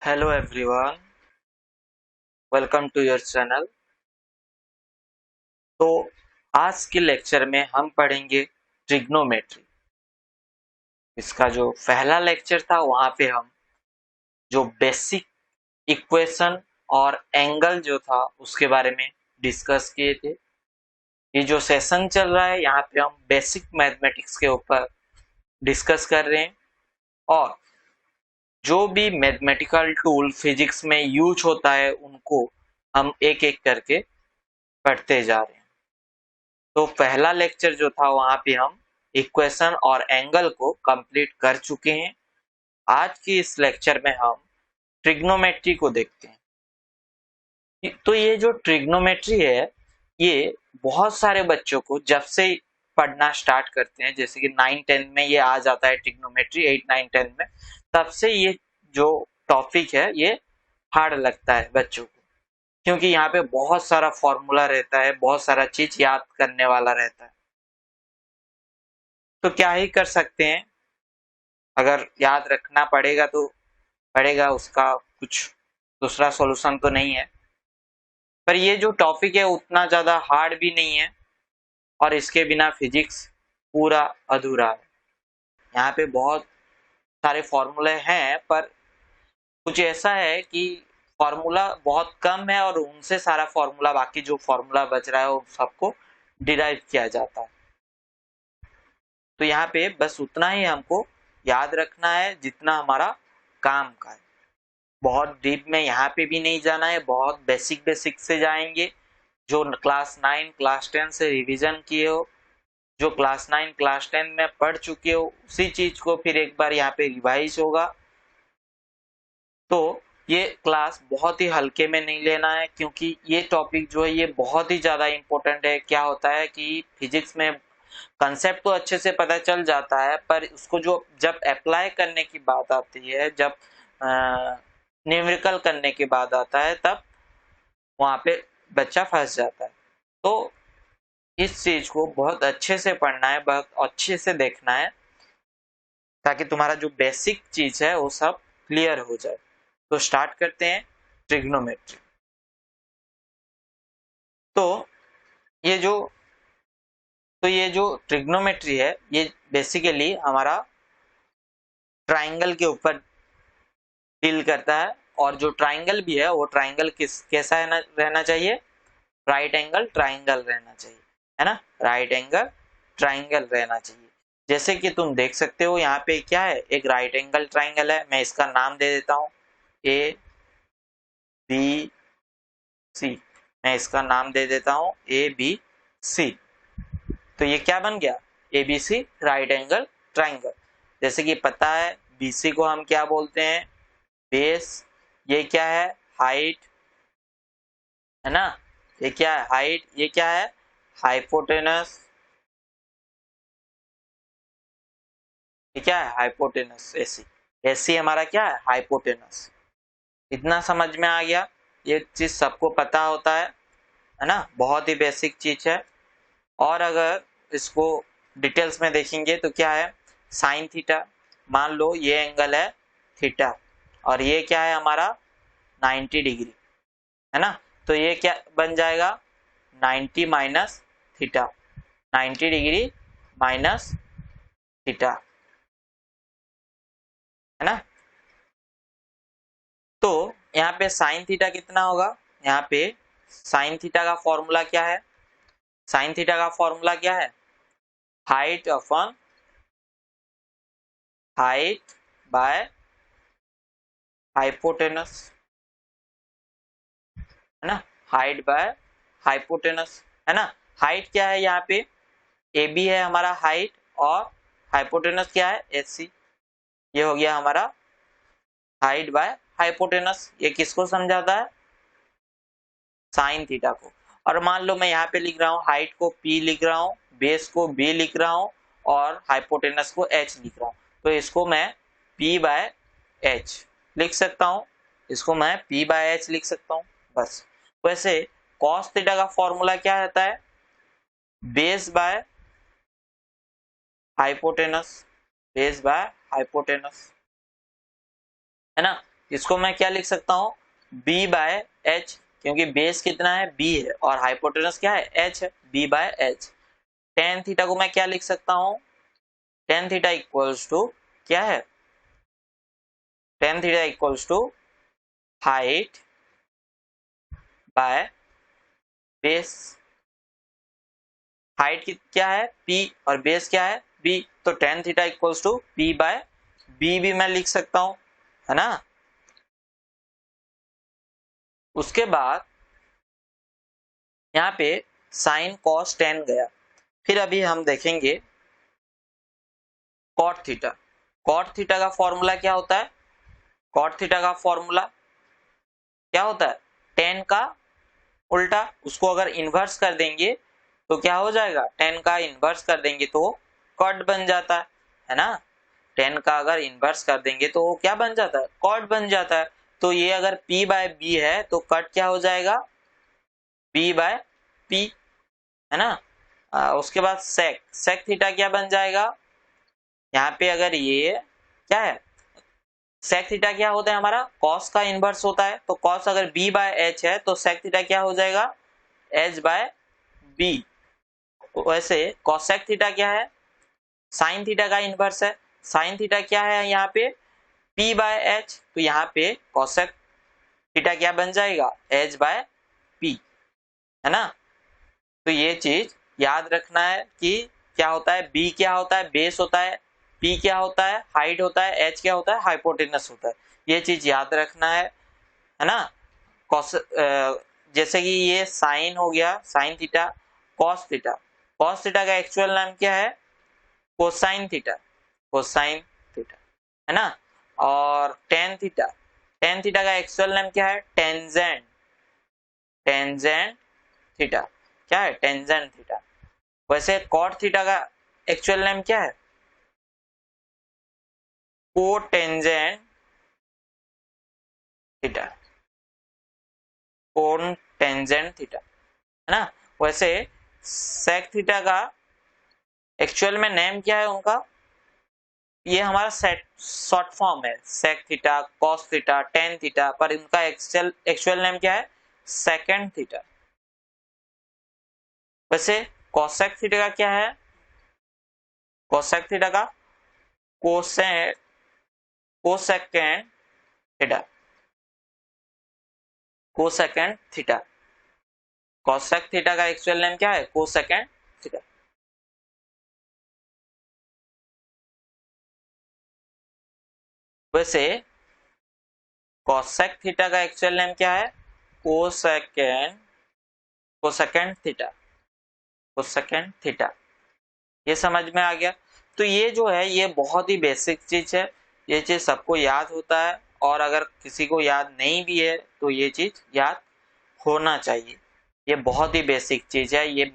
Hello everyone, welcome to your channel. तो आज के लेक्चर में हम पढ़ेंगे ट्रिग्नोमेट्री। इसका जो पहला लेक्चर था वहां पे हम जो बेसिक इक्वेशन और एंगल जो था उसके बारे में डिस्कस किए थे। ये जो सेशन चल रहा है यहाँ पे हम बेसिक मैथमेटिक्स के ऊपर डिस्कस कर रहे हैं और जो भी मैथमेटिकल टूल फिजिक्स में यूज होता है उनको हम एक एक करके पढ़ते जा रहे हैं। तो पहला लेक्चर जो था वहां पे हम इक्वेशन और एंगल को कंप्लीट कर चुके हैं। आज की इस लेक्चर में हम ट्रिग्नोमेट्री को देखते हैं। तो ये जो ट्रिग्नोमेट्री है ये बहुत सारे बच्चों को जब से पढ़ना स्टार्ट करते हैं, जैसे कि 9-10 में ये आ जाता है ट्रिग्नोमेट्री, 8-9-10 में, तब से ये जो टॉपिक है ये हार्ड लगता है बच्चों को, क्योंकि यहाँ पे बहुत सारा फॉर्मूला रहता है, बहुत सारा चीज याद करने वाला रहता है। तो क्या ही कर सकते हैं, अगर याद रखना पड़ेगा तो पड़ेगा, उसका कुछ दूसरा सॉल्यूशन तो नहीं है। पर ये जो टॉपिक है उतना ज्यादा हार्ड भी नहीं है और इसके बिना फिजिक्स पूरा अधूरा है। यहाँ पे बहुत सारे फॉर्मूले हैं पर कुछ ऐसा है कि फॉर्मूला बहुत कम है और उनसे सारा फॉर्मूला, बाकी जो फॉर्मूला बच रहा है वो सबको डिराइव किया जाता है। तो यहाँ पे बस उतना ही हमको याद रखना है जितना हमारा काम का है। बहुत डीप में यहाँ पे भी नहीं जाना है, बहुत बेसिक बेसिक से जाएंगे। जो क्लास 9 क्लास 10 से रिवीजन किए हो, जो क्लास 9 क्लास 10 में पढ़ चुके हो, उसी चीज को फिर एक बार यहाँ पे रिवाइज होगा। तो ये क्लास बहुत ही हल्के में नहीं लेना है, क्योंकि ये टॉपिक जो है ये बहुत ही ज्यादा इम्पोर्टेंट है। क्या होता है कि फिजिक्स में कंसेप्ट तो अच्छे से पता चल जाता है पर उसको जो जब अप्लाई करने की बात आती है, जब न्यूमेरिकल करने की बात आता है, तब वहां पे बच्चा फंस जाता है। तो इस चीज को बहुत अच्छे से पढ़ना है, बहुत अच्छे से देखना है, ताकि तुम्हारा जो बेसिक चीज है वो सब क्लियर हो जाए। तो स्टार्ट करते हैं ट्रिग्नोमेट्री। तो ये जो ये जो ट्रिग्नोमेट्री है ये बेसिकली हमारा ट्राइंगल के ऊपर डील करता है। और जो ट्राइंगल भी है वो ट्राइंगल कैसा रहना चाहिए, राइट एंगल ट्राइंगल रहना चाहिए, है ना, राइट एंगल ट्राइंगल रहना चाहिए। जैसे कि तुम देख सकते हो यहाँ पे क्या है, एक राइट एंगल ट्राइंगल है। मैं इसका नाम दे देता हूँ ए बी सी। मैं इसका नाम दे देता हूँ ए बी सी। तो ये क्या बन गया, A B C right angle triangle. जैसे कि पता है बी सी को हम क्या बोलते हैं, बेस। ये क्या है, हाइट, है ना। ये क्या है, हाइट। ये क्या है, हाइपोटेनस। ये क्या है, हाइपोटेनस। एसी, एसी हमारा क्या है, हाइपोटेनस। इतना समझ में आ गया। ये चीज सबको पता होता है ना, बहुत ही बेसिक चीज है। और अगर इसको डिटेल्स में देखेंगे तो क्या है, साइन थीटा। मान लो ये एंगल है थीटा और ये क्या है हमारा 90 डिग्री, है ना। तो ये क्या बन जाएगा, 90 minus theta, 90 degree minus theta, है ना। तो यहाँ पे साइन थीटा कितना होगा, यहाँ पे साइन थीटा का फॉर्मूला क्या है, साइन थीटा का फॉर्मूला क्या है, height upon height by hypotenuse, है ना, हाइट बाय हाइपोटेनस, है ना। हाइट क्या है यहाँ पे, ए बी है हमारा हाइट, और हाइपोटेनस क्या है, एच सी। ये हो गया हमारा हाइट बाय हाइपोटेनस। ये किसको समझाता है, साइन थीटा को। और मान लो मैं यहाँ पे लिख रहा हूँ हाइट को P लिख रहा हूँ, बेस को B लिख रहा हूँ और हाइपोटेनस को H लिख रहा हूँ। तो इसको मैं P बाय H लिख सकता हूँ, इसको मैं P बाय H लिख सकता हूँ, बस। वैसे कॉस थीटा का फॉर्मूला क्या रहता है, base by hypotenuse, base by hypotenuse, है ना। इसको मैं क्या लिख सकता हूँ, b बाय एच, क्योंकि बेस कितना है, b है और हाइपोटेनस क्या है, h है, b by H. Tan theta को मैं क्या लिख सकता हूँ, टेन थीटा इक्वल्स टू क्या है, tan theta equals to height by base. Height क्या है p और बेस क्या है b, तो tan theta equals to p by b भी मैं लिख सकता हूं, है ना। उसके बाद यहाँ पे साइन कॉस टेन गया। फिर अभी हम देखेंगे कॉट थीटा। कॉट थीटा का फॉर्मूला क्या होता है, कॉट थीटा का फॉर्मूला क्या होता है, टेन का उल्टा, उसको अगर इन्वर्स कर देंगे तो क्या हो जाएगा, टेन का इन्वर्स कर देंगे तो कॉट बन जाता है ना। टेन का अगर इन्वर्स कर देंगे तो वो क्या बन जाता है, कॉट बन जाता है। तो ये अगर p बाय बी है तो कट क्या हो जाएगा, p बाय p, है ना। उसके बाद सेक, सेक थीटा क्या बन जाएगा, यहाँ पे अगर ये क्या है, सेक थीटा क्या होता है हमारा, कॉस का इन्वर्स होता है, तो कॉस अगर b बाय एच है तो सेक थीटा क्या हो जाएगा, h बाय b। वैसे कॉसेक थीटा क्या है, साइन थीटा का इन्वर्स है, साइन थीटा क्या है यहाँ पे, p बाय एच, तो यहाँ पे कॉसेक थीटा क्या बन जाएगा, h बाय p, है ना। तो ये चीज याद रखना है कि क्या होता है, b क्या होता है, बेस होता है, p क्या होता है, हाइट होता है, h क्या होता है, हाइपोटेनस होता है। ये चीज याद रखना है ना। कॉस जैसे कि ये साइन हो गया, sine theta, cos theta, cos theta का एक्चुअल नाम क्या है, कोसाइन थीटा, कोसाइन थीटा, है ना। और टेन थीटा, टेन थीटा का एक्चुअल नाम क्या है, टेंजेंट, टेंजेंट थीटा, क्या है, टेंजेंट थीटा। वैसे कॉट थीटा का एक्चुअल नेम क्या है, कोटेंजेंट थीटा, कोटेंजेंट थीटा, है ना। वैसे सेक थीटा का एक्चुअल में नेम क्या है उनका, ये हमारा सेट शॉर्ट फॉर्म है, sec theta, cos theta, tan theta, पर इनका एक्चुअल नेम क्या है, सेकेंड थीटा। वैसे कोसेक थीटा का क्या है, कोसेक थीटा का cosec, cosecant theta, cosecant theta, cosec theta का एक्चुअल नेम क्या है, कोसेकेंड थीटा। वैसे कोसेक थीटा का एक्चुअल नेम क्या है, cosecant, cosecant theta, cosecant theta. ये समझ में आ गया। तो ये जो है ये बहुत ही बेसिक चीज है, ये चीज सबको याद होता है, और अगर किसी को याद नहीं भी है तो ये चीज याद होना चाहिए। ये बहुत ही बेसिक चीज है, ये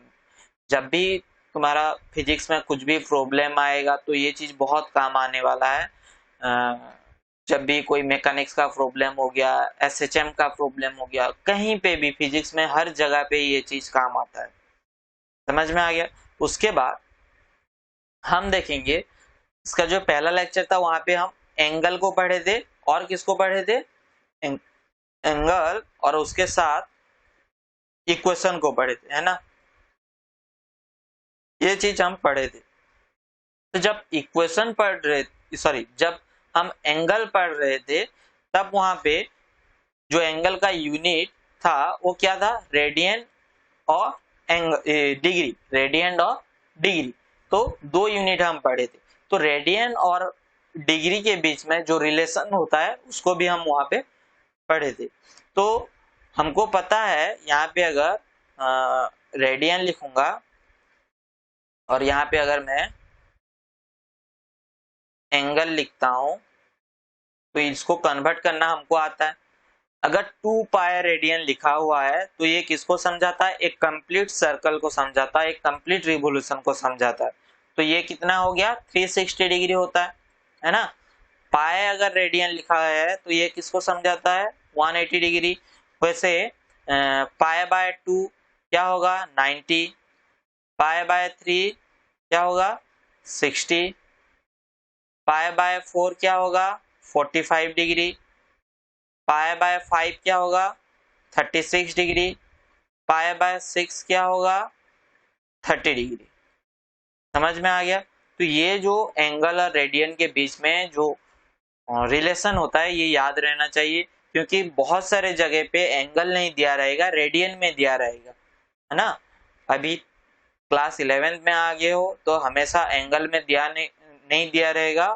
जब भी तुम्हारा फिजिक्स में कुछ भी प्रॉब्लम आएगा तो ये चीज बहुत काम आने वाला है। जब भी कोई मैकेनिक्स का प्रॉब्लम हो गया, एसएचएम का प्रॉब्लम हो गया, कहीं पे भी फिजिक्स में हर जगह पे ये चीज काम आता है। समझ में आ गया। उसके बाद हम देखेंगे, इसका जो पहला लेक्चर था वहां पे हम एंगल को पढ़े थे, और किसको पढ़े थे, एंगल, और उसके साथ इक्वेशन को पढ़े थे, है ना। ये चीज हम पढ़े थे। तो जब इक्वेशन पढ़ रहे, सॉरी, जब हम एंगल पढ़ रहे थे तब वहां पे जो एंगल का यूनिट था वो क्या था, रेडियन और डिग्री, रेडियन और डिग्री। तो दो यूनिट हम पढ़े थे। तो रेडियन और डिग्री के बीच में जो रिलेशन होता है उसको भी हम वहां पे पढ़े थे। तो हमको पता है यहाँ पे अगर रेडियन लिखूंगा और यहाँ पे अगर मैं एंगल लिखता हूं तो इसको कन्वर्ट करना हमको आता है। अगर 2 पाई रेडियन लिखा हुआ है तो ये किसको समझाता है, एक कंप्लीट सर्कल को समझाता है, एक कंप्लीट रिवोल्यूशन को समझाता है। तो ये कितना हो गया, 360 डिग्री होता है ना। पाई अगर रेडियन लिखा है तो ये किसको समझाता है, 180 डिग्री। वैसे पाई बाय 2 क्या होगा, 90, पाई बाय 3 क्या होगा, 60, पाई बाय 4 क्या होगा, 45 डिग्री, पाई बाय 5 क्या होगा 36 डिग्री, पाई बाय 6 क्या होगा 30 डिग्री। समझ में आ गया। तो ये जो एंगल और रेडियन के बीच में जो रिलेशन होता है ये याद रहना चाहिए, क्योंकि बहुत सारे जगह पे एंगल नहीं दिया रहेगा, रेडियन में दिया रहेगा, है ना। अभी क्लास 11th में आ गए हो तो हमेशा एंगल में दिया नहीं दिया रहेगा।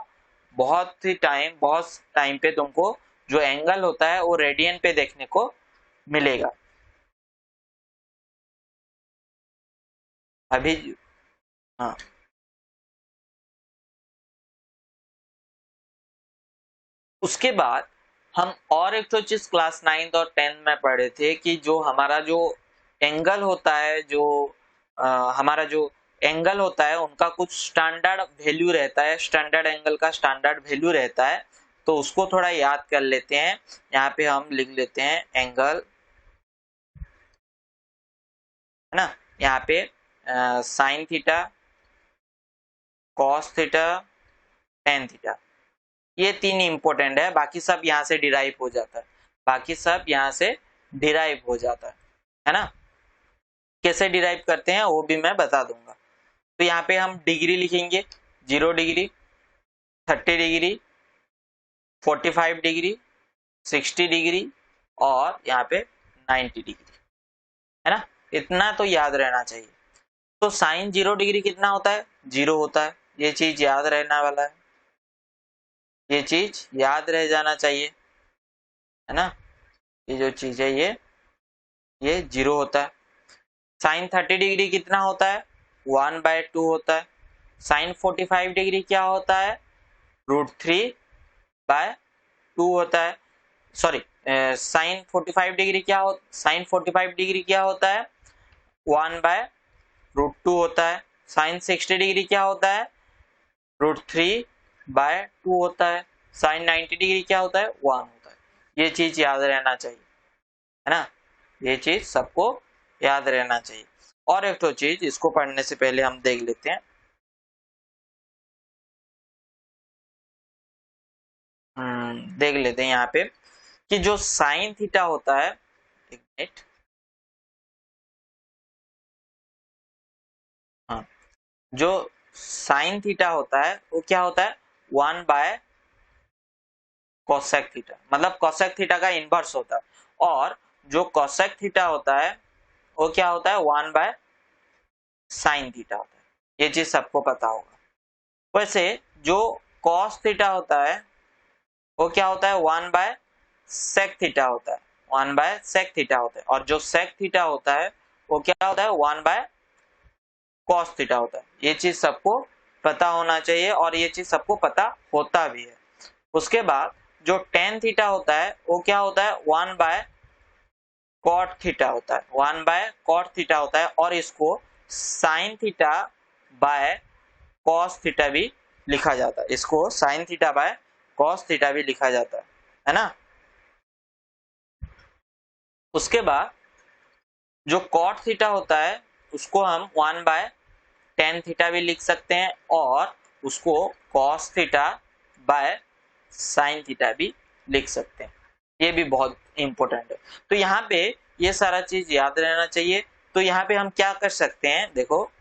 बहुत टाइम पे तुमको जो एंगल होता है वो रेडियन पे देखने को मिलेगा। अभी हाँ, उसके बाद हम और एक तो चीज क्लास 9th और 10th में पढ़े थे कि जो हमारा जो एंगल होता है, जो हमारा जो एंगल होता है उनका कुछ स्टैंडर्ड वैल्यू रहता है, स्टैंडर्ड एंगल का स्टैंडर्ड वैल्यू रहता है। तो उसको थोड़ा याद कर लेते हैं। यहाँ पे हम लिख लेते हैं एंगल, है ना। यहाँ पे sine theta, cos theta, tan theta, ये तीन इंपॉर्टेंट है। बाकी सब यहाँ से डिराइव हो जाता है, बाकी सब यहाँ से डिराइव हो जाता है ना। कैसे डिराइव करते हैं वो भी मैं बता दूंगा। तो यहाँ पे हम डिग्री लिखेंगे, 0 डिग्री, 30 डिग्री, 45 डिग्री, 60 डिग्री और यहाँ पे 90 डिग्री, है ना। इतना तो याद रहना चाहिए। तो साइन 0 डिग्री कितना होता है 0 होता है, ये चीज याद रहने वाला है, ये चीज याद रह जाना चाहिए, है ना। ये जो चीज है ये 0 होता है। साइन 30 डिग्री कितना होता है 1/2 होता है। साइन 45 डिग्री क्या होता है √3/2 होता है। Sorry, sine 45 degree sine 45 degree क्या होता है 1/√2 होता है। साइन 60 डिग्री क्या होता है √3/2 होता है। साइन 90 डिग्री क्या होता है 1 होता है। ये चीज याद रहना चाहिए, है ना। ये चीज सबको याद रहना चाहिए। और एक तो चीज इसको पढ़ने से पहले हम देख लेते हैं, देख लेते हैं यहाँ पे कि जो साइन थीटा होता है, एक मिनट, हाँ, जो साइन थीटा होता है वो क्या होता है 1/कोसेक थीटा, मतलब कोसेक थीटा का इनवर्स होता है। और जो कोसेक थीटा होता है वो क्या होता है 1/साइन थीटा होता है। ये चीज सबको पता होगा। वैसे जो कॉस थीटा होता है वो क्या होता है 1/सेक थीटा होता है, 1/सेक थीटा होता है। और जो सेक थीटा होता है वो क्या होता है 1/कॉस थीटा होता है। ये चीज सबको पता होना चाहिए और ये चीज सबको पता होता भी है। उसके बाद जो टेन थीटा होता है वो क्या होता है 1/कॉट थीटा होता है, 1/कॉट थीटा होता है। और इसको sine theta by cos theta भी लिखा जाता है, इसको sine theta by cos theta भी लिखा जाता है ना। उसके बाद जो कॉट थीटा होता है उसको हम 1/tan थीटा भी लिख सकते हैं और उसको cos theta by sine theta भी लिख सकते हैं। ये भी बहुत इंपॉर्टेंट है। तो यहाँ पे ये सारा चीज याद रहना चाहिए। तो यहाँ पे हम क्या कर सकते हैं, देखो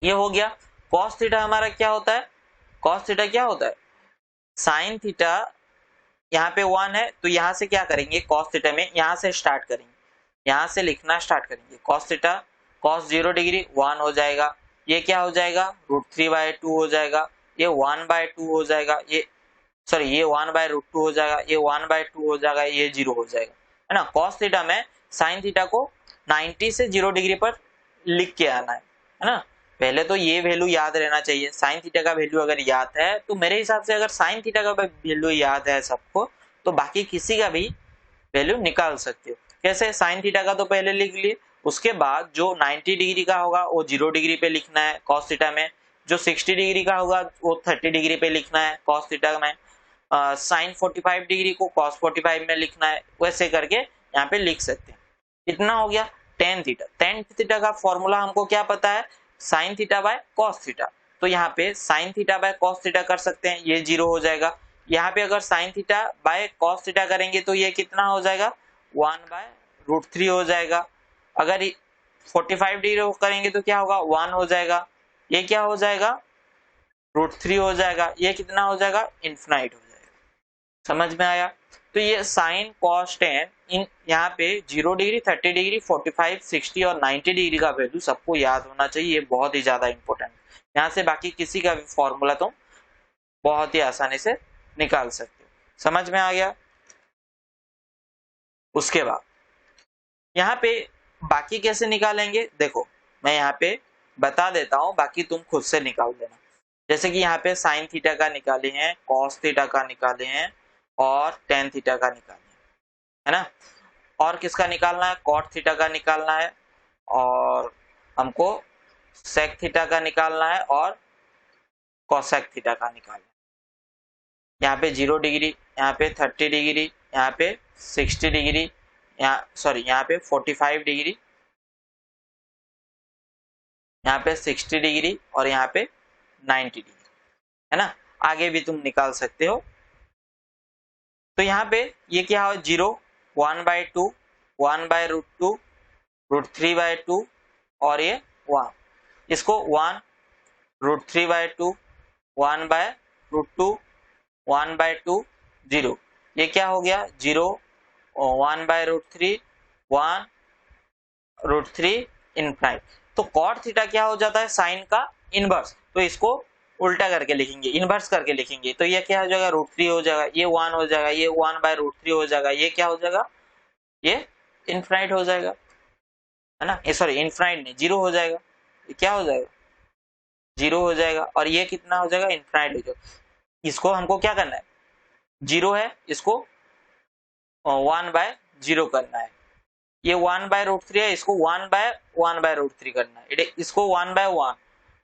ये हो गया। कॉस थीटा हमारा क्या होता है, कॉस थीटा क्या होता है साइन थीटा, यहाँ पे 1 है तो यहाँ से क्या करेंगे कॉस थीटा में यहाँ से स्टार्ट करेंगे, यहाँ से लिखना स्टार्ट करेंगे कॉस थीटा, कॉस 0 डिग्री 1 हो जाएगा, ये क्या हो जाएगा √3/2 हो जाएगा, ये 1/2 हो जाएगा, ये सॉरी ये 1/√2 हो जाएगा, ये 1/2 हो जाएगा, ये 0 हो जाएगा, है ना। कॉस थीटा में साइन थीटा को 90 से 0 डिग्री पर लिख के आना है ना। पहले तो ये वैल्यू याद रहना चाहिए, साइन थीटा का वैल्यू अगर याद है तो मेरे हिसाब से अगर साइन थीटा का वैल्यू याद है सबको तो बाकी किसी का भी वैल्यू निकाल सकते हो। कैसे, साइन थीटा का तो पहले लिख लिए, उसके बाद जो 90 डिग्री का होगा वो 0 डिग्री पे लिखना है कॉस थीटा में, जो 60 डिग्री का होगा वो 30 डिग्री पे लिखना है कॉस थीटा में, साइन 45 डिग्री को कॉस 45 में लिखना है। वैसे करके यहाँ पे लिख सकते हैं। इतना हो गया टेन थीटा। टेन थीटा का फॉर्मूला हमको क्या पता है sine theta by cos theta. तो यहाँ पे sine theta by cos theta कर सकते हैं, ये 0 हो जाएगा। यहाँ पे अगर sine theta by cos theta करेंगे तो ये कितना हो जाएगा 1/√3 हो जाएगा। अगर 45 डिग्री करेंगे तो क्या होगा 1 हो जाएगा, ये क्या हो जाएगा √3 हो जाएगा, ये कितना हो जाएगा इन्फिनाइट हो जाएगा। समझ में आया? तो ये साइन कॉस टेन इन यहाँ पे 0 डिग्री 30 डिग्री 45 60 और 90 डिग्री का वैल्यू सबको याद होना चाहिए, ये बहुत ही ज्यादा इंपॉर्टेंट। यहाँ से बाकी किसी का भी फॉर्मूला तुम बहुत ही आसानी से निकाल सकते हो। समझ में आ गया? उसके बाद यहाँ पे बाकी कैसे निकालेंगे, देखो मैं यहाँ पे बता देता हूँ, बाकी तुम खुद से निकाल देना। जैसे कि यहाँ पे साइन थीटा का निकाले हैं, कॉस थीटा का निकाले हैं और टेन थीटा का निकाले है ना। और किसका निकालना है, कॉट थीटा का निकालना है और हमको सेक थीटा का निकालना है और कोसेक थीटा का निकालना है। यहाँ पे 0 डिग्री, यहाँ पे 30 डिग्री, यहाँ पे 60 डिग्री, यहाँ पे 45 डिग्री, यहाँ पे 60 डिग्री और यहाँ पे 90 डिग्री है ना। आगे भी तुम निकाल सकते हो। तो यहाँ पे ये क्या हो 0 1/2 1/√2 √3/2 और ये 1, इसको 1 √3/2 1/√2 1/2 0, ये क्या हो गया 0 1/√3 1√3 इनफाइनाइट। तो कॉट थीटा क्या हो जाता है साइन का इनवर्स, तो इसको उल्टा करके लिखेंगे, इनवर्स करके लिखेंगे, तो ये क्या हो जाएगा √3 हो जाएगा, ये 1 हो जाएगा, ये 1/√3 हो जाएगा, ये क्या हो जाएगा ये इनफाइनाइट हो जाएगा है ना। ये सॉरी इनफाइनाइट नहीं 0 हो जाएगा, ये क्या हो जाएगा 0 हो जाएगा और ये कितना हो जाएगा इनफाइनाइट हो जाएगा। इसको हमको क्या करना है 0 है, इसको 1/0 करना है, ये 1/√3 है, इसको 1/1/√3 करना है, इसको 1/1,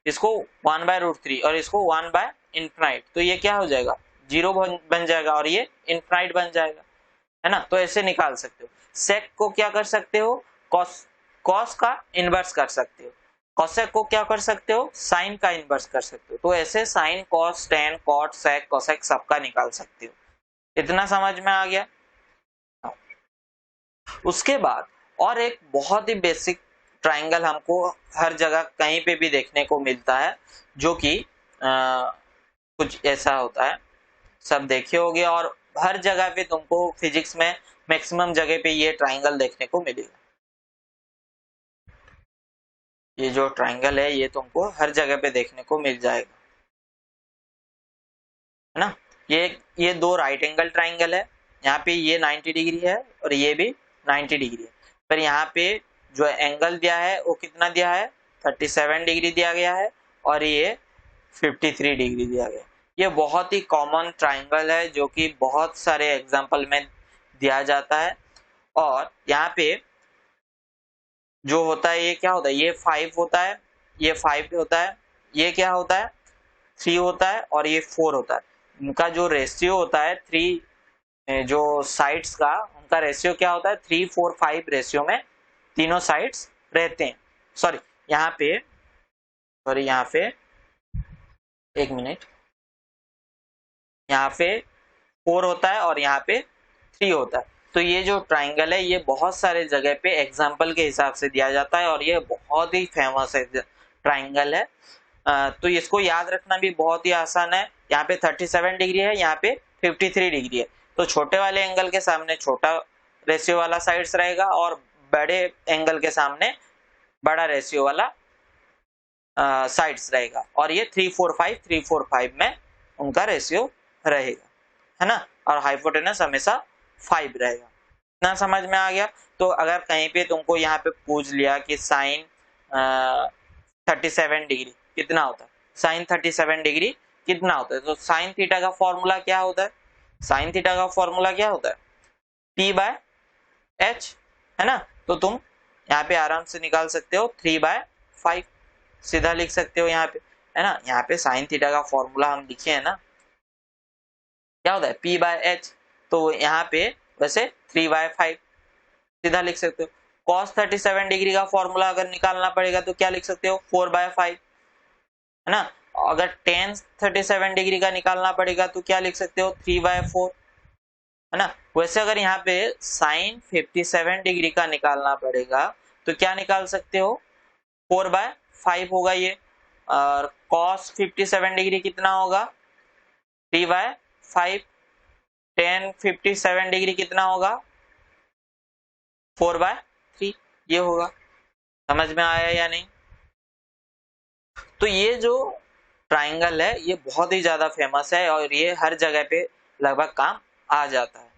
इसको 1/√3 और इसको 1/इनफाइनाइट, तो ये क्या हो जाएगा 0 बन जाएगा और ये इनफाइनाइट बन जाएगा है ना। तो ऐसे निकाल सकते हो। सेक को क्या कर सकते हो कॉस का इनवर्स कर सकते हो, कोसेक को क्या कर सकते हो साइन का इनवर्स कर सकते हो। तो ऐसे sine cos tan cot sec cosec सबका निकाल सकते हो। इतना समझ में आ गया? उसके बाद और एक बहुत ही बेसिक ट्राइंगल हमको हर जगह कहीं पे भी देखने को मिलता है, जो कि कुछ ऐसा होता है, सब देखे होंगे और हर जगह पे तुमको फिजिक्स में मैक्सिमम जगह पे ये ट्राइंगल देखने को मिलेगा। ये जो ट्राइंगल है ये तुमको हर जगह पे देखने को मिल जाएगा है ना। ये दो राइट एंगल ट्राइंगल है, यहाँ पे ये 90 डिग्री है और ये भी 90 डिग्री है, पर यहाँ पे जो एंगल दिया है वो कितना दिया है 37 डिग्री दिया गया है और ये 53 डिग्री दिया गया है। ये बहुत ही कॉमन ट्राइंगल है जो कि बहुत सारे एग्जाम्पल में दिया जाता है। और यहाँ पे जो होता है ये क्या होता है, ये 5 होता है, ये 5 होता है, ये क्या होता है 3 होता है और ये 4 होता है। इनका जो रेशियो होता है 3 जो साइड्स का उनका रेशियो क्या होता है 3 4 5 रेशियो में तीनों साइड्स रहते हैं। सॉरी यहाँ पे एक मिनट, यहाँ पे 4 होता है और यहाँ पे 3 होता है। तो ये जो ट्राइंगल है ये बहुत सारे जगह पे एग्जाम्पल के हिसाब से दिया जाता है और ये बहुत ही फेमस है ट्राइंगल है। तो इसको याद रखना भी बहुत ही आसान है। यहाँ पे 37 डिग्री है, यहाँ पे 53 डिग्री है, तो छोटे वाले एंगल के सामने छोटा रेशियो वाला साइड्स रहेगा और बड़े एंगल के सामने बड़ा रेशियो वाला साइड्स रहेगा और ये 3 4 5 में उनका रेशियो रहेगा है ना। और हाइपोटेनस हमेशा 5 रहेगा। इतना समझ में आ गया? तो अगर कहीं पे तुमको यहाँ पे पूछ लिया कि साइन 37 डिग्री कितना होता है, साइन 37 डिग्री कितना होता है, तो साइन थीटा का फॉर्मूला क्या होता है, साइन थीटा का फॉर्मूला क्या होता है P/H है ना। तो तुम यहाँ पे आराम से निकाल सकते हो 3/5 सीधा लिख सकते हो यहाँ पे है ना। यहाँ पे साइन थीटा का फॉर्मूला हम लिखे है ना, क्या होता है P/H, तो यहाँ पे वैसे 3/5 सीधा लिख सकते हो। cos 37 डिग्री का फॉर्मूला अगर निकालना पड़ेगा तो क्या लिख सकते हो 4/5 है ना। अगर टेन 37 डिग्री का निकालना पड़ेगा तो क्या लिख सकते हो 3/4, है ना। वैसे अगर यहाँ पे साइन 57 डिग्री का निकालना पड़ेगा तो क्या निकाल सकते हो 4/5 होगा ये। और कॉस 57 डिग्री कितना होगा 3/5। टेन 57 डिग्री कितना होगा 4/3, ये होगा। समझ में आया या नहीं। तो ये जो ट्राइंगल है ये बहुत ही ज्यादा फेमस है और ये हर जगह पे लगभग काम आ जाता है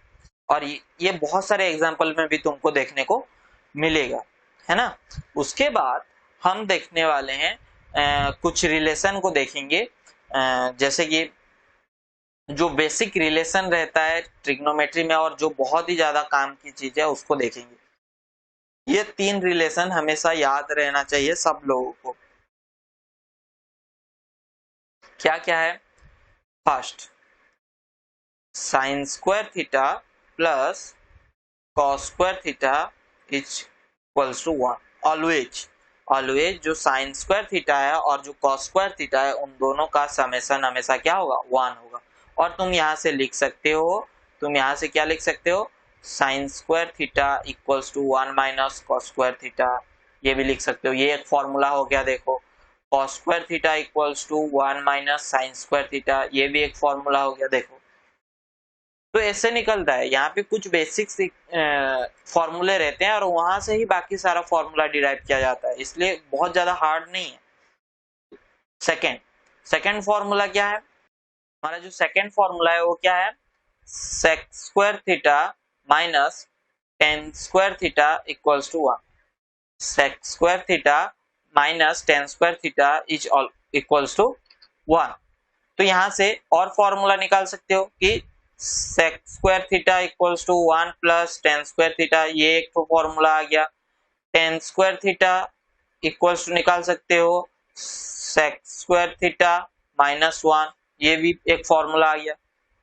और ये बहुत सारे एग्जाम्पल में भी तुमको देखने को मिलेगा, है ना। उसके बाद हम देखने वाले हैं कुछ रिलेशन को देखेंगे, जैसे कि जो बेसिक रिलेशन रहता है ट्रिग्नोमेट्री में और जो बहुत ही ज्यादा काम की चीज है उसको देखेंगे। ये 3 रिलेशन हमेशा याद रहना चाहिए सब लोगों को। क्या क्या है। First, sine square theta plus cos square theta is equals to 1। Always always जो साइन स्क्वायर थीटा है और जो कॉस स्क्वायर थीटा है उन दोनों का समेशन हमेशा क्या होगा 1 होगा। और तुम यहाँ से लिख सकते हो, तुम यहाँ से क्या लिख सकते हो sine square theta equals to 1 minus cos square theta, ये भी लिख सकते हो। ये एक फॉर्मूला हो गया। देखो cos square theta equals to 1 minus sine square theta, ये भी एक फॉर्मूला हो गया। देखो तो ऐसे निकलता है, यहाँ पे कुछ बेसिक फॉर्मूले रहते हैं और वहां से ही बाकी सारा फॉर्मूला डिराइव किया जाता है, इसलिए बहुत ज्यादा हार्ड नहीं है। सेकेंड सेकेंड फॉर्मूला क्या है हमारा, जो सेकेंड फॉर्मूला है वो क्या है sec square theta minus tan square theta equals to 1। Sec square theta minus tan square theta is equals to 1। तो यहाँ से और फॉर्मूला निकाल सकते हो कि sec square theta equals to 1 plus tan square theta, ये एक तो फॉर्मूला आ गया। Tan square theta equals to निकाल सकते हो sec स्क्वायर थीटा माइनस 1, ये भी एक फॉर्मूला आ गया।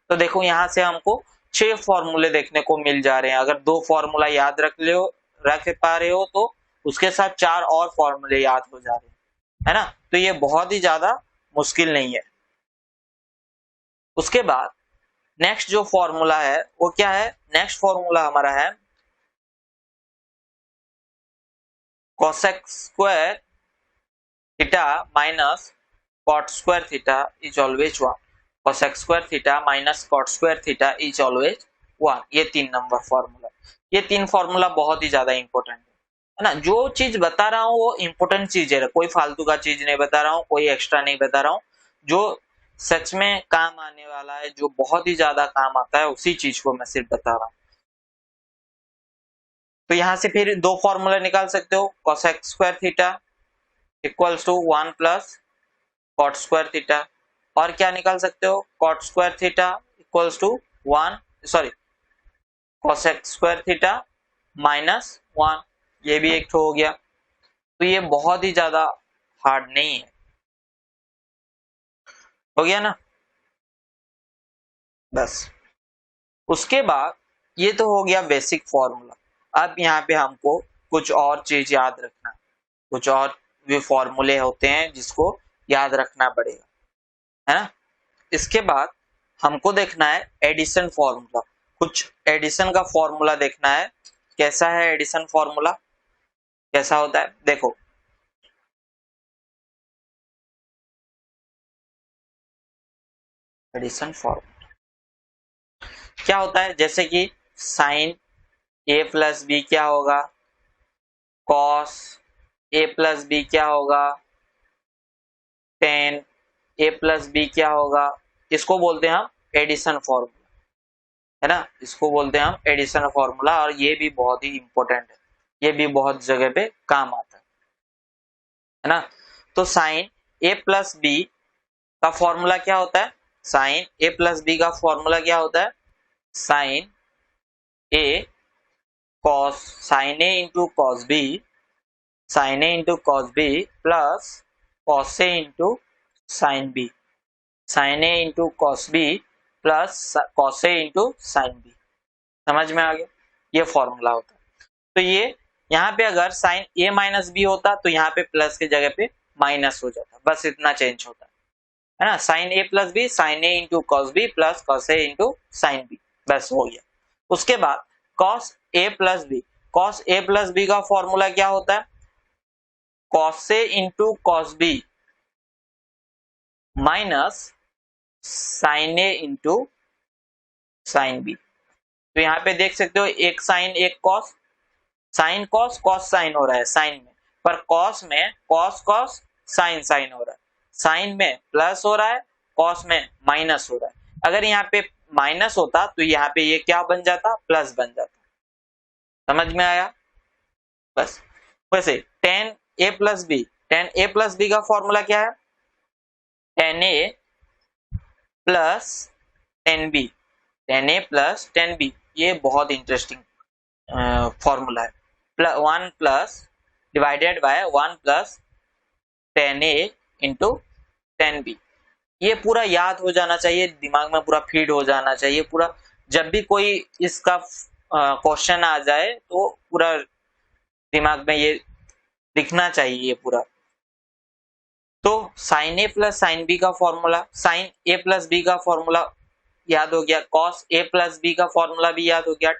तो देखो यहाँ से हमको 6 फॉर्मूले देखने को मिल जा रहे हैं। अगर 2 फॉर्मूला याद रख पा रहे हो तो उसके साथ 4 और फॉर्मूले याद हो जा रहे हैं, है ना। तो ये बहुत ही ज्यादा मुश्किल नहीं है। उसके बाद नेक्स्ट जो फॉर्मूला है वो क्या है, नेक्स्ट फॉर्मूला हमारा है cosec square theta minus cot square theta is always 1। Cosec square theta minus cot square theta is always 1। ये 3 नंबर फॉर्मूला। ये 3 फॉर्मूला बहुत ही ज्यादा इंपॉर्टेंट है ना। जो चीज बता रहा हूँ वो इंपॉर्टेंट चीज है, कोई फालतू का चीज नहीं बता रहा हूँ, कोई एक्स्ट्रा नहीं बता रहा हूँ। जो सच में काम आने वाला है, जो बहुत ही ज्यादा काम आता है, उसी चीज को मैं सिर्फ बता रहा हूँ। तो यहां से फिर 2 फॉर्मूला निकाल सकते हो cosec square theta equals to 1 plus cot square theta, और क्या निकाल सकते हो cot square theta equals to 1 sorry cosec square theta minus 1, ये भी एक तो हो गया। तो ये बहुत ही ज्यादा हार्ड नहीं है, हो गया ना। बस उसके बाद ये तो हो गया बेसिक फॉर्मूला। अब यहाँ पे हमको कुछ और चीज याद रखना, कुछ और भी फॉर्मूले होते हैं जिसको याद रखना पड़ेगा, है ना। इसके बाद हमको देखना है एडिशन फॉर्मूला। कुछ एडिशन का फॉर्मूला देखना है। कैसा है एडिशन फॉर्मूला, कैसा होता है देखो। एडिशन फॉर्मूला क्या होता है, जैसे कि साइन ए प्लस बी क्या होगा, कॉस ए प्लस बी क्या होगा, टेन ए प्लस बी क्या होगा, इसको बोलते हैं हम एडिशन फॉर्मूला, है ना। इसको बोलते हैं हम एडिशन फॉर्मूला और ये भी बहुत ही इंपॉर्टेंट है, ये भी बहुत जगह पे काम आता है ना। तो साइन ए प्लस बी का फॉर्मूला क्या होता है, साइन ए प्लस बी का फॉर्मूला क्या होता है sine A cos sine A into cos B, sine A into cos B plus cos A into sine B, sine A into cos B plus cos A into sine B. समझ में आ गया, ये formula होता है। तो ये यहाँ पे अगर साइन ए माइनस बी होता तो यहाँ पे प्लस की जगह पे माइनस हो जाता, बस इतना चेंज होता है। है ना, sine A plus B, sine A into cos B plus cos A into sine B, बस हो गया। उसके बाद cos A plus B, cos A plus B का फॉर्मूला क्या होता है, cos A into cos B minus sine A into sine B. तो यहाँ पे देख सकते हो एक साइन एक cos, sine cos cos sine हो रहा है साइन में, पर कॉस में कॉस कॉस साइन साइन हो रहा है, साइन में प्लस हो रहा है, कॉस में माइनस हो रहा है। अगर यहाँ पे माइनस होता तो यहाँ पे ये क्या बन जाता, प्लस बन जाता। समझ में आया? बस वैसे tan A plus B, tan A plus B का फॉर्मूला क्या है, tan A plus tan B, tan A plus tan B, ये बहुत इंटरेस्टिंग फॉर्मूला है। One plus divided by one plus tan A into tan B, ये पूरा याद हो जाना चाहिए, दिमाग में पूरा फीड हो जाना चाहिए पूरा। जब भी कोई इसका क्वेश्चन आ जाए तो पूरा दिमाग में ये दिखना चाहिए ये पूरा। तो sine A plus sine B का formula, sine A plus B का फॉर्मूला याद हो गया, कॉस ए प्लस बी का फॉर्मूला भी याद हो गया,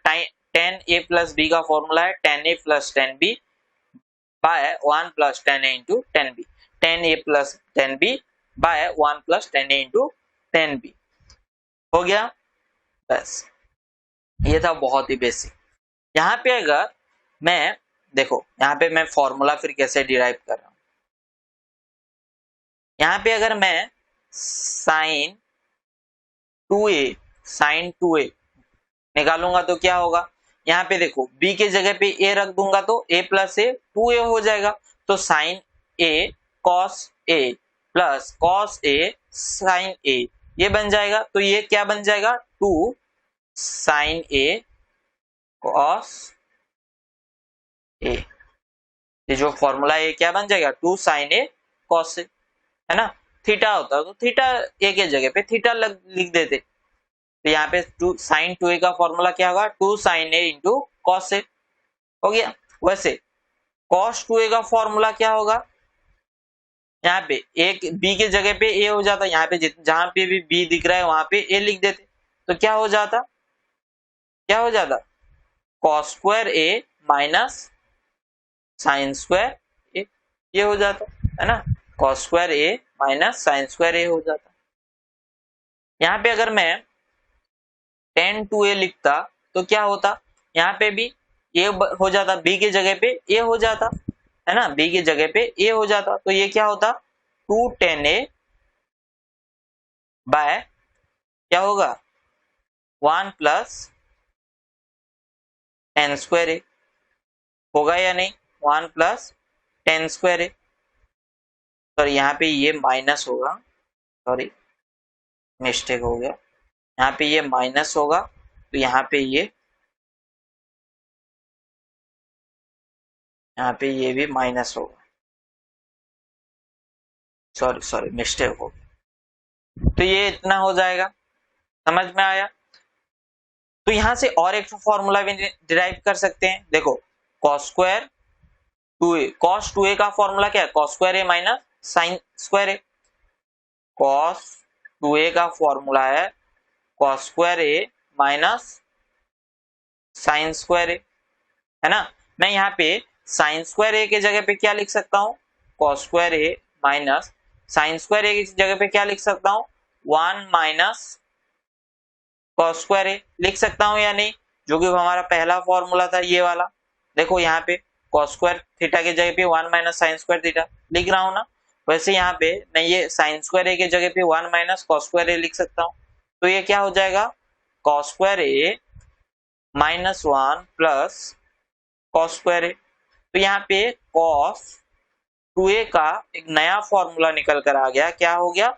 टेन ए प्लस बी का फॉर्मूला है tan A plus tan B by one plus tan A into tan B, tan A plus tan B by one plus tan A into tan B, हो गया। बस ये था बहुत ही basic. यहाँ पे अगर मैं देखो, यहाँ पे मैं फॉर्मूला फिर कैसे डिराइव कर रहा हूं, यहाँ पे अगर मैं साइन टू ए निकालूंगा तो क्या होगा, यहाँ पे देखो b के जगह पे a रख दूंगा तो a प्लस ए 2a हो जाएगा, तो sine a cos a plus cos a sine a ये बन जाएगा। तो ये क्या बन जाएगा, 2 साइन a कॉस a, ये जो फॉर्मूला है क्या बन जाएगा, 2 साइन a कॉस a, है ना। थीटा होता तो थीटा a के जगह पे थीटा लिख देते, तो यहाँ पे टू साइन टू ए का फॉर्मूला क्या होगा, 2 साइन ए इंटू कॉस ए, हो गया। वैसे कॉस टू ए का फॉर्मूला क्या होगा, यहाँ पे एक बी के जगह पे ए हो जाता, यहाँ पे जहां पे भी बी दिख रहा है वहां पे ए लिख देते, तो क्या हो जाता, क्या हो जाता, cos square A minus sine square ए, ये हो जाता है ना, cos square A minus sine square ए हो जाता। यहाँ पे अगर मैं टेन टू ए लिखता तो क्या होता, यहाँ पे भी ए हो जाता, बी की जगह पे ए हो जाता, है ना, बी की जगह पे ए हो जाता, तो ये क्या होता, 2 टेन ए बाय क्या होगा 1 प्लस टेन स्क्वायर ए, होगा या नहीं, 1 प्लस टेन स्क्वायर ए, सॉरी यहाँ पे ये माइनस होगा, सॉरी मिस्टेक हो गया, यहाँ पे ये माइनस होगा, तो यहाँ पे ये भी माइनस होगा, सॉरी मिस्टेक हो गया, तो ये इतना हो जाएगा। समझ में आया? तो यहां से और एक फॉर्मूला भी डिराइव कर सकते हैं, देखो cos square two A, cos two A का फॉर्मूला क्या है, cos square A minus sine square A, cos two A का फॉर्मूला है cos square A minus sine square A, है ना। मैं यहाँ पे साइन स्क्वायर ए के जगह पे क्या लिख सकता हूँ, cos square A minus sine square ए की जगह पे क्या लिख सकता हूँ, 1 माइनस कॉस स्क्वायर ए लिख सकता हूँ या नहीं, जो कि हमारा पहला फॉर्मूला था ये वाला। देखो यहाँ पे कॉस स्क्वायर थीटा के जगह पे 1 माइनस साइन स्क्वायर थीटा लिख रहा हूँ ना, वैसे यहाँ पे मैं ये साइन स्क्वायर ए के जगह पे 1 माइनस कॉस स्क्वायर ए लिख सकता हूँ, तो ये क्या हो जाएगा, cos square A minus 1 plus cos square ए। तो यहाँ पे कॉस टू ए का एक नया फॉर्मूला निकल कर आ गया, क्या हो गया,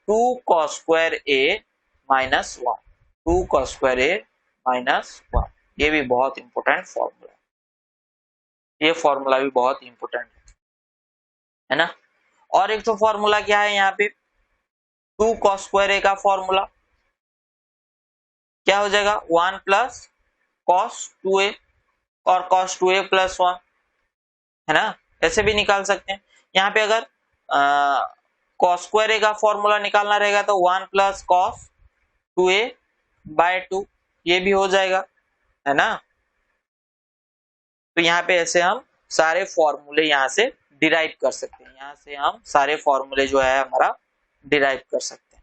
2 cos square A minus 1, 2 cos square A minus 1, ये भी बहुत इंपॉर्टेंट फॉर्मूला है, ये फॉर्मूला भी बहुत इंपॉर्टेंट है ना। और एक तो फॉर्मूला क्या है यहाँ पे, 2 कॉस स्क्वायर ए का फॉर्मूला क्या हो जाएगा, 1 प्लस कॉस टू ए और कॉस टू ए प्लस 1, है ना, ऐसे भी निकाल सकते हैं। यहाँ पे अगर कॉस स्क्वायर ए का फॉर्मूला निकालना रहेगा तो 1 प्लस कॉस 2a/2 ये भी हो जाएगा, है ना। तो यहाँ पे ऐसे हम सारे फॉर्मूले यहाँ से डिराइव कर सकते हैं, यहाँ से हम सारे फॉर्मूले जो है हमारा डिराइव कर सकते हैं।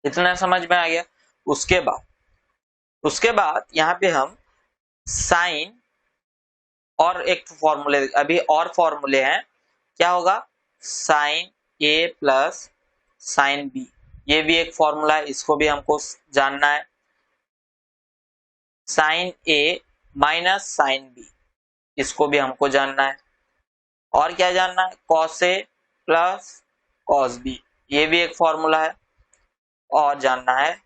इतना समझ में आ गया। उसके बाद यहाँ पे हम साइन और एक फॉर्मूले, अभी और फॉर्मूले हैं, क्या होगा, sine A plus sine B, ये भी एक फॉर्मूला है, इसको भी हमको जानना है। Sine A minus sine B, इसको भी हमको जानना है। और क्या जानना है, cos A plus cos B, ये भी एक फॉर्मूला है। और जानना है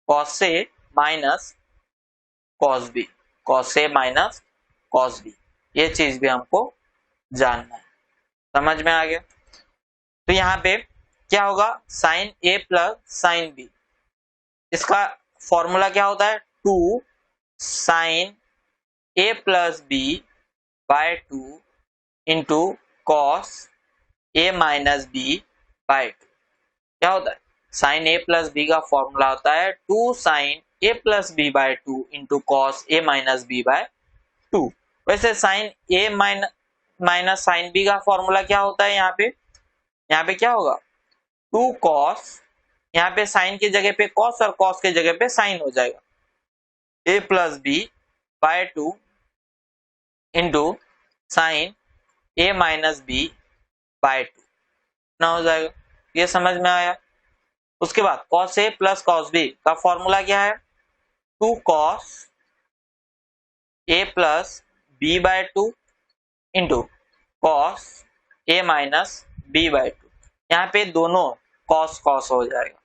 cos A minus cos B, cos A minus cos B, ये चीज भी हमको जानना है। समझ में आ गया। तो यहाँ पे क्या होगा, sine A plus sine B, इसका फॉर्मूला क्या होता है, 2 sine A plus B by 2 into cos A minus B by 2। क्या होता है, साइन ए प्लस बी का फॉर्मूला होता है 2 sine A plus B by 2 into cos A minus B by 2। वैसे sine A minus sine B का formula क्या होता है, यहाँ पे क्या होगा, 2 कॉस, यहाँ पे साइन की जगह पे कॉस और कॉस की जगह पे साइन हो जाएगा, A plus B by 2 into sine A minus B by 2 ना हो जाएगा। ये समझ में आया। उसके बाद cos A plus cos B का फॉर्मूला क्या है, 2 cos A plus B by 2 into cos A minus B by 2। यहाँ पे दोनों कॉस कॉस हो जाएगा,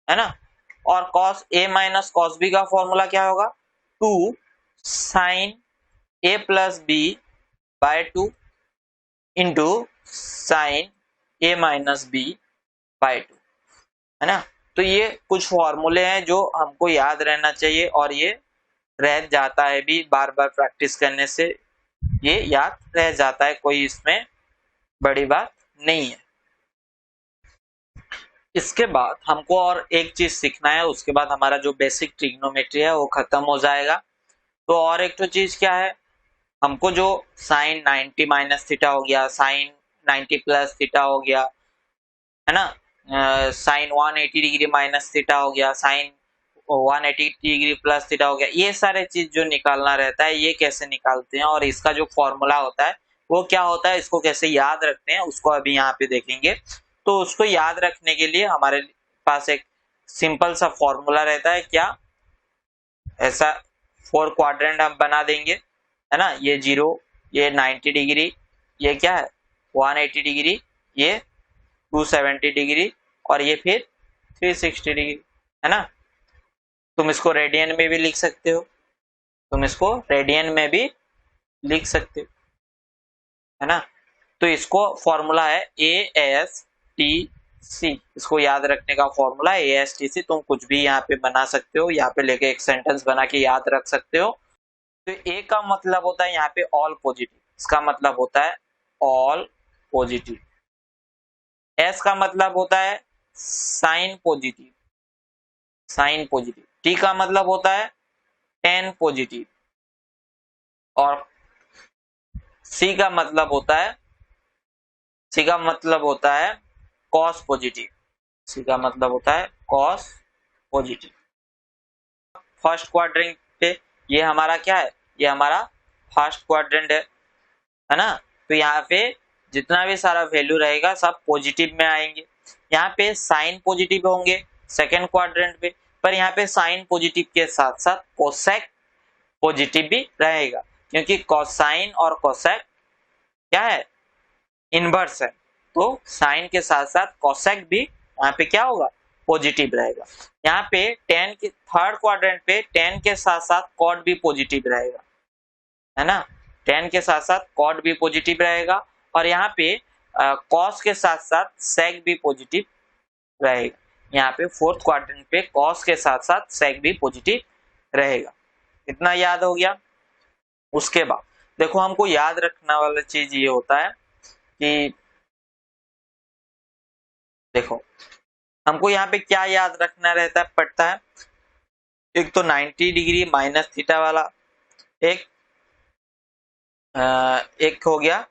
है ना। और cos A minus cos B का फॉर्मूला क्या होगा, 2 sine A plus B by 2 into sine A minus B by 2, है ना। तो ये कुछ फॉर्मूले हैं जो हमको याद रहना चाहिए, और ये रह जाता है भी, बार बार प्रैक्टिस करने से ये याद रह जाता है, कोई इसमें बड़ी बात नहीं है। इसके बाद हमको और एक चीज सीखना है, उसके बाद हमारा जो बेसिक ट्रिग्नोमेट्री है वो खत्म हो जाएगा। तो और एक तो चीज क्या है, हमको जो साइन 90 माइनस थीटा हो गया, साइन 90 प्लस थीटा हो गया, है ना, साइन 180 डिग्री माइनस थीटा हो गया, साइन 180 डिग्री प्लस थीटा हो गया, ये सारे चीज जो निकालना रहता है ये कैसे निकालते हैं, और इसका जो फॉर्मूला होता है वो क्या होता है, इसको कैसे याद रखते हैं, उसको अभी यहाँ पे देखेंगे। तो उसको याद रखने के लिए हमारे पास एक सिंपल सा फॉर्मूला रहता है, क्या, ऐसा 4 क्वाड्रेंट हम बना देंगे, है ना, ये 0, ये 90 डिग्री, ये क्या है 180 डिग्री, ये 270 डिग्री, और ये फिर 360 डिग्री, है ना। तुम इसको रेडियन में भी लिख सकते हो, है ना। तो इसको फॉर्मूला है ASTC, इसको याद रखने का फॉर्मूला है ASTC। तुम कुछ भी यहाँ पे बना सकते हो, यहाँ पे लेके एक सेंटेंस बना के याद रख सकते हो। तो ए का मतलब होता है यहाँ पे ऑल पॉजिटिव, इसका मतलब होता है ऑल पॉजिटिव। एस का मतलब होता है साइन पॉजिटिव, टी का मतलब होता है टेन पॉजिटिव, और सी का मतलब होता है कॉस पॉजिटिव, फर्स्ट क्वाड्रेंट पे ये हमारा क्या है, ये हमारा फर्स्ट क्वाड्रेंट है ना। तो यहाँ पे जितना भी सारा वैल्यू रहेगा सब पॉजिटिव में आएंगे। यहाँ पे साइन पॉजिटिव होंगे सेकेंड क्वाड्रेंट पे, पर यहाँ पे साइन पॉजिटिव के साथ साथ कोसेक पॉजिटिव भी रहेगा, क्योंकि कोसाइन और कोसेक क्या है, इनवर्स है। तो साइन के साथ साथ कोसेक भी यहाँ पे क्या होगा, पॉजिटिव रहेगा। यहाँ पे टेन के थर्ड क्वाड्रेंट पे टेन के साथ साथ कॉट भी पॉजिटिव रहेगा, है ना, टेन के साथ साथ कॉट भी पॉजिटिव रहेगा, और यहाँ पे कॉस के साथ साथ सेक भी पॉजिटिव रहेगा। यहाँ पे फोर्थ क्वाड्रेंट पे कॉस के साथ साथ सेक भी पॉजिटिव रहेगा। इतना याद हो गया। उसके बाद देखो, हमको याद रखने वाला चीज ये होता है कि देखो हमको यहाँ पे क्या याद रखना रहता पड़ता है, एक तो 90 डिग्री माइनस थीटा वाला, एक एक हो गया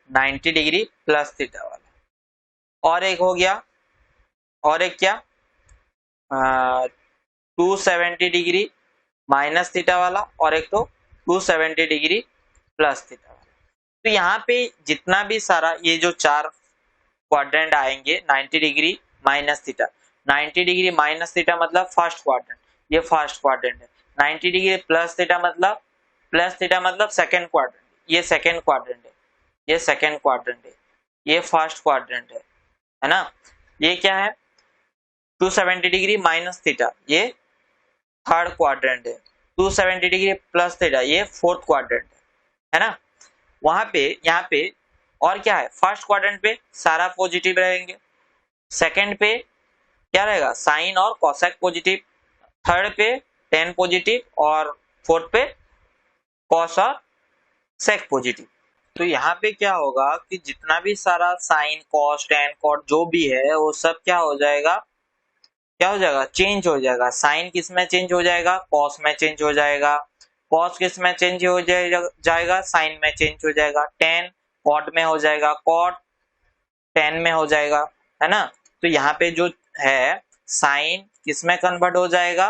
90 डिग्री प्लस थीटा वाला, और एक हो गया, और एक क्या 270 डिग्री माइनस थीटा वाला, और एक तो 270 डिग्री प्लस थीटा वाला। तो यहाँ पे जितना भी सारा ये जो चार क्वाड्रेंट आएंगे 90 degree minus theta, 90 degree minus theta मतलब फर्स्ट क्वाड्रेंट, ये फर्स्ट क्वाड्रेंट है। 90 डिग्री प्लस थीटा मतलब सेकंड क्वाड्रेंट, ये सेकंड क्वाड्रेंट है, ये सेकंड क्वाड्रेंट है, ये फर्स्ट क्वाड्रेंट है ना। ये क्या है 270 डिग्री माइनस थीटा, ये थर्ड क्वाड्रेंट है। 270 डिग्री प्लस थीटा ये फोर्थ क्वाड्रेंट है ना। वहां पे यहाँ पे और क्या है, फर्स्ट क्वाड्रेंट पे सारा पॉजिटिव रहेंगे, सेकंड पे क्या रहेगा साइन और कोसेक पॉजिटिव, थर्ड पे टेन पॉजिटिव, और फोर्थ पे कॉस और सेक पॉजिटिव। तो यहाँ पे क्या होगा कि जितना भी सारा साइन कॉस टेन कॉट जो भी है वो सब क्या हो जाएगा, क्या हो जाएगा चेंज हो जाएगा। साइन किस में चेंज हो जाएगा, कॉस में चेंज हो जाएगा, कॉस किस में चेंज हो जाएगा, साइन में चेंज हो जाएगा, टेन कॉट में हो जाएगा, कॉट टेन में हो जाएगा, है ना। तो यहाँ पे जो है साइन किस में कन्वर्ट हो जाएगा,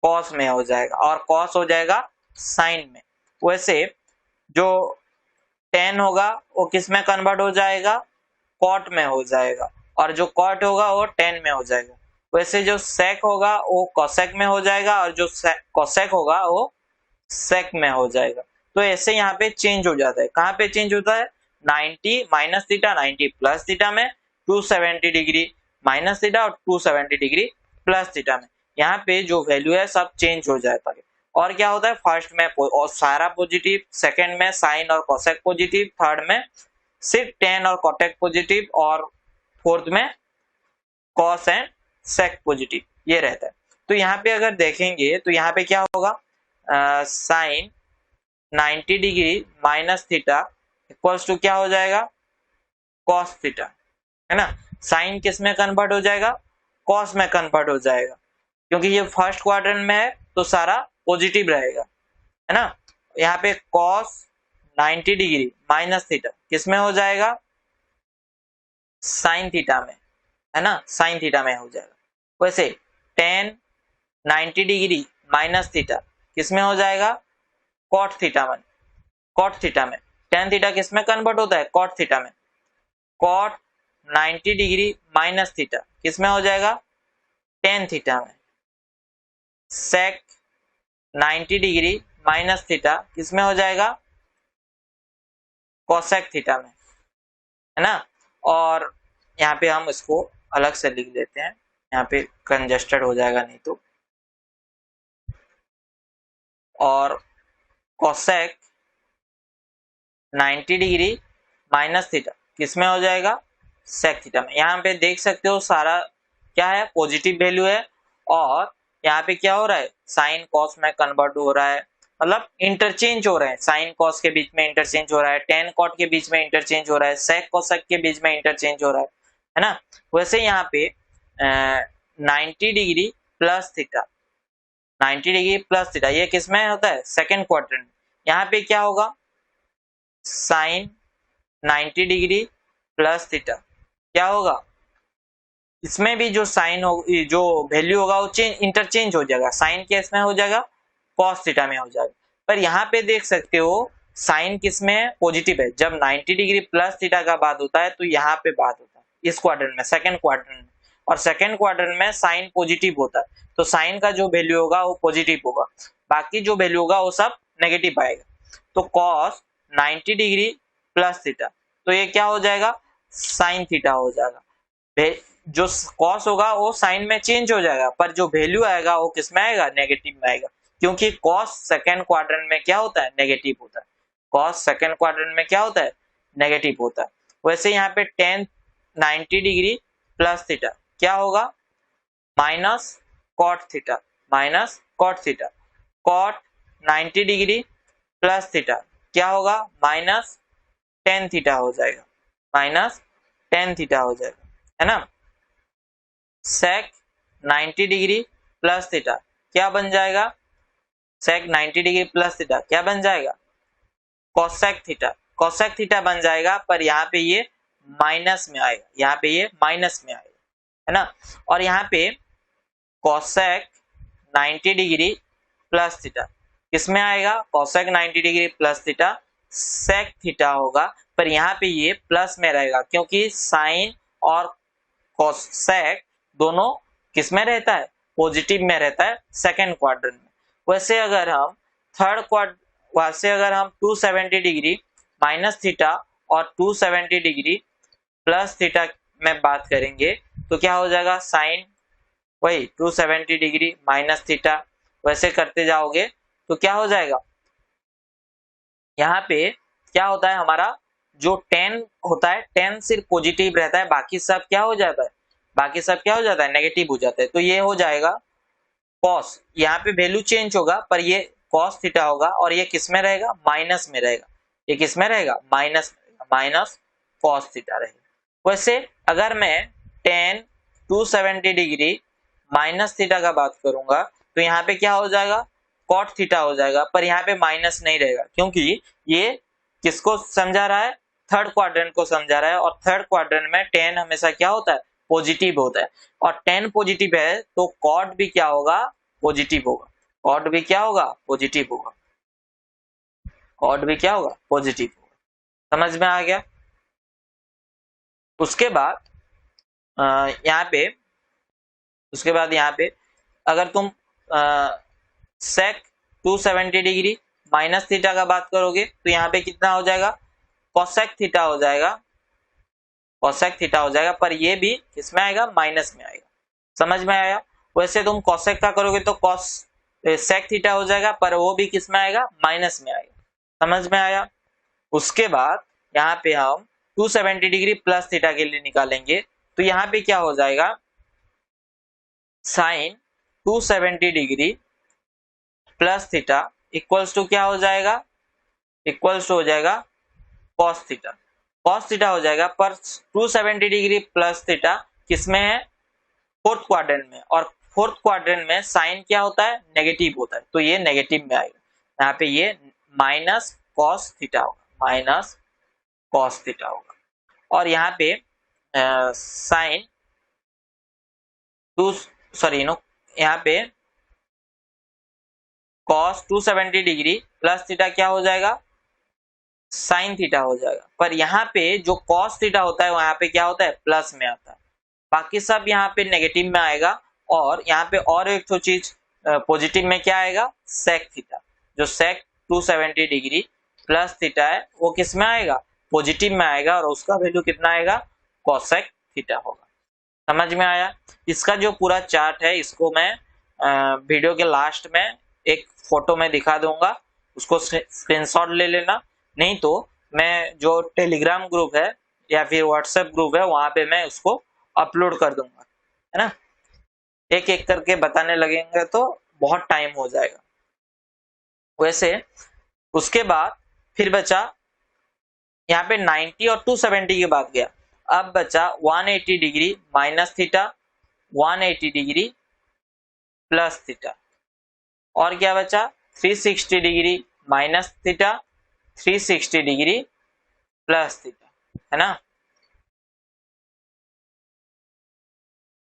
कॉस में हो जाएगा, और कॉस हो जाएगा साइन में। वैसे जो टेन होगा वो किस में कन्वर्ट हो जाएगा, कॉट में हो जाएगा, और जो कॉट होगा वो टेन में हो जाएगा। वैसे जो सेक होगा वो कोसेक में हो जाएगा, और जो कोसेक होगा वो सेक में हो जाएगा। तो ऐसे यहाँ पे चेंज हो जाता है, कहाँ पे चेंज होता है 90 माइनस थीटा 90 प्लस थीटा में, 270 डिग्री माइनस थीटा और 270 डिग्री प्लस थीटा में। यहाँ पे जो वैल्यू है सब चेंज हो जाता है। और क्या होता है फर्स्ट में और सारा पॉजिटिव, सेकंड में साइन और कोसेक पॉजिटिव, थर्ड में सिर्फ टेन और कोटेक पॉजिटिव, और फोर्थ में कॉस एंड सेक पॉजिटिव ये रहता है। तो यहाँ पे अगर देखेंगे तो यहाँ पे क्या होगा sine 90 degree minus theta equals to क्या हो जाएगा कॉस थीटा, है ना। साइन किस में कन्वर्ट हो जाएगा, कॉस में कन्वर्ट हो जाएगा, क्योंकि ये फर्स्ट क्वाड्रेंट में है तो सारा पॉजिटिव रहेगा, है ना। यहाँ पे कॉस 90 डिग्री माइनस थीटा किस में हो जाएगा साइन थीटा में, है ना, साइन थीटा में हो जाएगा। वैसे टेन 90 डिग्री माइनस थीटा किस में हो जाएगा कॉट थीटा में, कॉट थीटा में। टेन थीटा किस में कन्वर्ट होता है कॉट थीटा में, कॉट 90 डिग्री माइनस थीटा किस में हो जाएगा टेन थीटा में। सेक 90 डिग्री माइनस थीटा किस में हो जाएगा कोसेक थीटा में, है ना। और यहाँ पे हम इसको अलग से लिख देते हैं, यहाँ पे कंजेस्टेड हो जाएगा नहीं तो। और कोसेक 90 डिग्री माइनस थीटा किस में हो जाएगा सेक थीटा में। यहाँ पे देख सकते हो सारा क्या है पॉजिटिव वैल्यू है, और यहाँ पे क्या हो रहा है साइन कॉस में कन्वर्ट हो रहा है, मतलब इंटरचेंज हो रहा है, साइन कॉस के बीच में इंटरचेंज हो रहा है, टेन कॉट के बीच में इंटरचेंज हो रहा है, सेक कोसेक के बीच में इंटरचेंज हो रहा है ना। वैसे यहाँ पे 90 degree plus theta, 90 degree plus theta ये किस में होता है सेकेंड क्वाड्रेंट। यहाँ पे क्या होगा साइन 90 डिग्री प्लस थीटा क्या होगा, इसमें भी जो साइन हो जो वैल्यू होगा वो इंटरचेंज हो जाएगा, साइन केस में हो जाएगा कॉस थीटा में हो जाएगा। पर यहाँ पे देख सकते हो साइन किस में पॉजिटिव है, जब 90 डिग्री प्लस थीटा का बात होता है तो यहाँ पे बात होता है इस क्वाड्रेंट में सेकंड क्वाड्रेंट में, और सेकंड क्वाड्रेंट में साइन पॉजिटिव होता है तो साइन का जो वैल्यू होगा वो पॉजिटिव होगा, बाकी जो वैल्यू होगा वो सब नेगेटिव आएगा। तो कॉस 90 डिग्री प्लस थीटा तो ये क्या हो जाएगा साइन थीटा हो जाएगा। जो कॉस होगा वो साइन में चेंज हो जाएगा, पर जो वैल्यू आएगा वो किस में आएगा नेगेटिव में आएगा, क्योंकि कॉस सेकंड क्वाड्रेंट में क्या होता है नेगेटिव होता है, कॉस सेकंड क्वाड्रेंट में क्या होता है नेगेटिव होता है। वैसे यहाँ पे टेन 90 डिग्री प्लस थीटा क्या होगा minus cot theta, minus cot theta, cot 90 degree plus theta क्या होगा माइनस टेन थीटा हो जाएगा, माइनस टेन थीटा हो जाएगा। है ना। sec 90 डिग्री प्लस थीटा क्या बन जाएगा, sec 90 डिग्री प्लस थीटा क्या बन जाएगा, cosec थीटा, cosec थीटा बन जाएगा, पर यहाँ पे ये माइनस में आएगा, यहाँ पे ये माइनस में आएगा, है ना। और यहाँ पे cosec 90 डिग्री प्लस थीटा किस में आएगा, cosec 90 degree plus theta sec theta होगा, पर यहाँ पे ये प्लस में रहेगा क्योंकि साइन और cosec दोनों किस में रहता है, पॉजिटिव में रहता है सेकेंड क्वाड्रेंट में। वैसे अगर हम थर्ड क्वाड वैसे अगर हम 270 डिग्री माइनस थीटा और 270 डिग्री प्लस थीटा में बात करेंगे तो क्या हो जाएगा, साइन वही 270 डिग्री माइनस थीटा, वैसे करते जाओगे तो क्या हो जाएगा, यहाँ पे क्या होता है हमारा जो tan होता है, tan सिर्फ पॉजिटिव रहता है, बाकी सब क्या हो जाता है, बाकी सब क्या हो जाता है, नेगेटिव हो जाता है। तो ये हो जाएगा cos, यहाँ पे वैल्यू चेंज होगा पर ये cos थीटा होगा और ये किस में रहेगा, माइनस में रहेगा, ये किस में रहेगा, माइनस माइनस cos थीटा रहेगा। वैसे अगर मैं tan 270 डिग्री माइनस थीटा का बात करूंगा तो यहाँ पे क्या हो जाएगा, cot थीटा हो जाएगा, पर यहाँ पे माइनस नहीं रहेगा क्योंकि ये किसको समझा रहा है, थर्ड क्वाड्रेंट को समझा रहा है, और थर्ड क्वाड्रेंट में tan हमेशा क्या होता है, पॉजिटिव होता है, और tan पॉजिटिव है तो cot भी क्या होगा, पॉजिटिव होगा, cot भी क्या होगा, पॉजिटिव होगा, cot भी क्या होगा, पॉजिटिव होगा। समझ में आ गया। उसके बाद यहाँ पे उसके बाद यहाँ पे अगर तुम sec 270 डिग्री माइनस थीटा का बात करोगे तो यहाँ पे कितना हो जाएगा, cosec थीटा हो जाएगा, cosec थीटा हो जाएगा, पर ये भी किसमें आएगा, माइनस में आएगा। समझ में आया। वैसे तुम cosec का करोगे तो cos sec थीटा हो जाएगा, पर वो भी किसमें आएगा, माइनस में आएगा। समझ में आया। उसके बाद यहाँ पे हम 270 डिग्री प्लस थीटा के लिए निकालेंगे तो यहाँ पे क्या हो जाएगा, sine 270 degree plus theta equals to क्या हो जाएगा, इक्वल्स टू हो जाएगा cos थीटा, cos थीटा हो जाएगा, पर 270 डिग्री प्लस थीटा किसमें है, फोर्थ क्वाड्रेंट में, और फोर्थ क्वाड्रेंट में साइन क्या होता है, नेगेटिव होता है, तो ये नेगेटिव में आएगा, यहाँ पे ये माइनस cos थीटा होगा, माइनस cos थीटा होगा। और यहाँ पे साइन टू सॉरी नो यहाँ पे cos 270 डिग्री प्लस थीटा क्या हो जाएगा, साइन थीटा हो जाएगा, पर यहाँ पे जो cos थीटा होता है वहां पे क्या होता है, प्लस में आता है, बाकी सब यहाँ पे नेगेटिव में आएगा। और यहाँ पे और एक तो चीज पॉजिटिव में क्या आएगा, sec थीटा, जो sec 270 डिग्री प्लस थीटा है वो किस में आएगा, पॉजिटिव में आएगा, और उसका वैल्यू कितना आएगा, cosec थीटा होगा। समझ में आया। इसका जो पूरा चार्ट है इसको मैं वीडियो के लास्ट में एक फोटो में दिखा दूंगा, उसको स्क्रीनशॉट ले लेना, नहीं तो मैं जो टेलीग्राम ग्रुप है या फिर व्हाट्सएप ग्रुप है वहां पे मैं उसको अपलोड कर दूंगा, है ना। एक एक करके बताने लगेंगे तो बहुत टाइम हो जाएगा। वैसे उसके बाद फिर बचा यहाँ पे 90 और 270 की बात गया, अब बचा 180 degree minus theta, 180 degree plus theta, और क्या बचा 360 degree minus theta, 360 degree plus theta, है ना।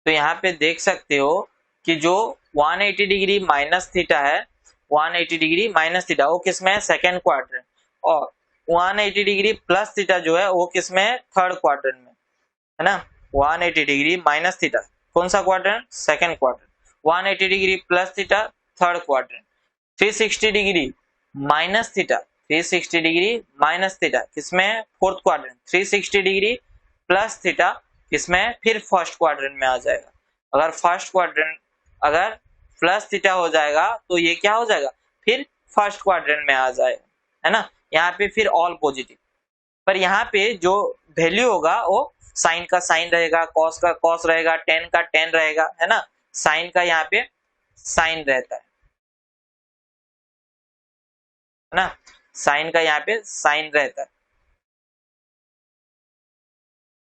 तो यहाँ पे देख सकते हो कि जो 180 डिग्री माइनस थीटा है, 180 डिग्री माइनस थीटा वो किसमें है, सेकेंड क्वाड्रेंट, और 180 डिग्री प्लस थीटा जो है वो किसमें है, थर्ड क्वाड्रेंट में, है ना। 180 डिग्री माइनस थीटा कौन सा quadrant, second quadrant, 180 degree plus theta third quadrant, 360 degree minus theta, 360 degree minus theta किसमें, fourth quadrant, 360 degree plus theta किसमें, फिर फर्स्ट क्वाड्रेंट में आ जाएगा। अगर फर्स्ट क्वाड्रेंट अगर प्लस थीटा हो जाएगा तो ये क्या हो जाएगा, फिर फर्स्ट क्वाड्रेंट में आ जाएगा, है ना। यहाँ पे फिर ऑल पॉजिटिव, पर यहाँ पे जो वैल्यू होगा वो साइन का साइन रहेगा, कॉस का कॉस रहेगा, टेन का टेन रहेगा, है ना। साइन का यहाँ पे साइन रहता है ना, साइन का यहाँ पे साइन रहता है,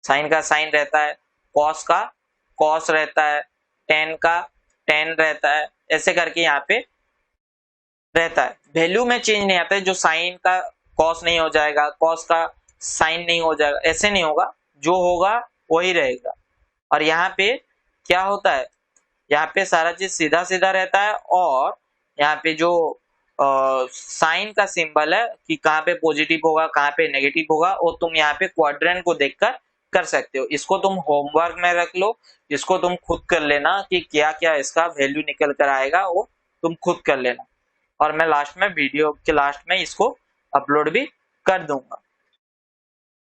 साइन का साइन रहता है, कॉस का कॉस रहता है, टेन का टेन रहता है, ऐसे करके यहाँ पे रहता है। वैल्यू में चेंज नहीं आता है, जो साइन का कॉस नहीं हो जाएगा, कॉस का साइन नहीं हो जाएगा, ऐसे नहीं होगा, जो होगा वही रहेगा। और यहाँ पे क्या होता है, यहाँ पे सारा चीज सीधा सीधा रहता है, और यहाँ पे जो साइन का सिंबल है कि कहाँ पे पॉजिटिव होगा कहाँ पे नेगेटिव होगा, वो तुम यहाँ पे क्वाड्रेंट को देखकर कर सकते हो। इसको तुम होमवर्क में रख लो, इसको तुम खुद कर लेना कि क्या क्या इसका वैल्यू निकल कर आएगा, वो तुम खुद कर लेना। और मैं लास्ट में वीडियो के लास्ट में इसको अपलोड भी कर दूंगा।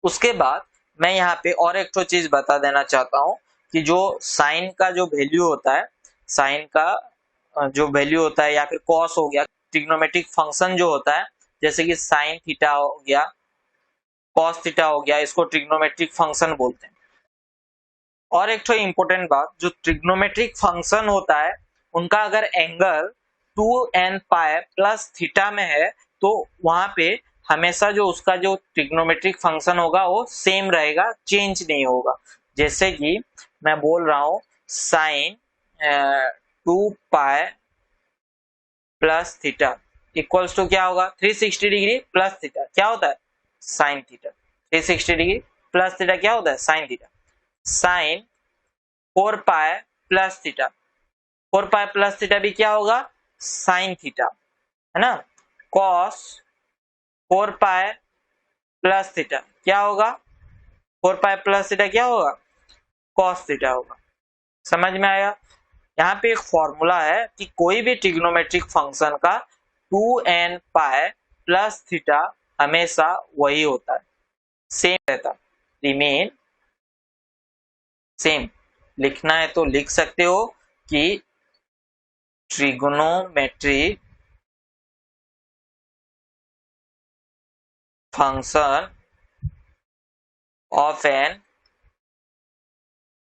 उसके बाद मैं यहाँ पे और एक तो चीज बता देना चाहता हूँ कि जो साइन का जो वैल्यू होता है, साइन का जो वैल्यू होता है या फिर कॉस हो गया, ट्रिग्नोमेट्रिक फंक्शन जो होता है, जैसे कि साइन थीटा हो गया, कॉस थीटा हो गया, इसको ट्रिग्नोमेट्रिक फंक्शन बोलते हैं। और एक तो इम्पोर्टेंट बात, जो ट्रिग्नोमेट्रिक फंक्शन होता है उनका अगर एंगल 2n पाई प्लस थीटा में है तो वहां पे हमेशा जो उसका जो ट्रिग्नोमेट्रिक फंक्शन होगा वो सेम रहेगा, चेंज नहीं होगा। जैसे कि मैं बोल रहा हूं sine 2 pi plus theta equals to क्या होगा, 360 डिग्री प्लस थीटा क्या होता है, sine theta. 360 degree plus theta क्या होता है, sine theta. Sine 4 pi plus theta, 4 pi plus theta भी क्या होगा, साइन थीटा, है ना। कॉस 4 पाई प्लस थीटा क्या होगा, 4 पाई प्लस थीटा क्या होगा, कॉस थीटा होगा। समझ में आया। यहाँ पे एक फॉर्मूला है कि कोई भी ट्रिग्नोमेट्रिक फंक्शन का 2n पाई प्लस थीटा हमेशा वही होता है, सेम रहता, रिमेन सेम। लिखना है तो लिख सकते हो कि trigonometric function of an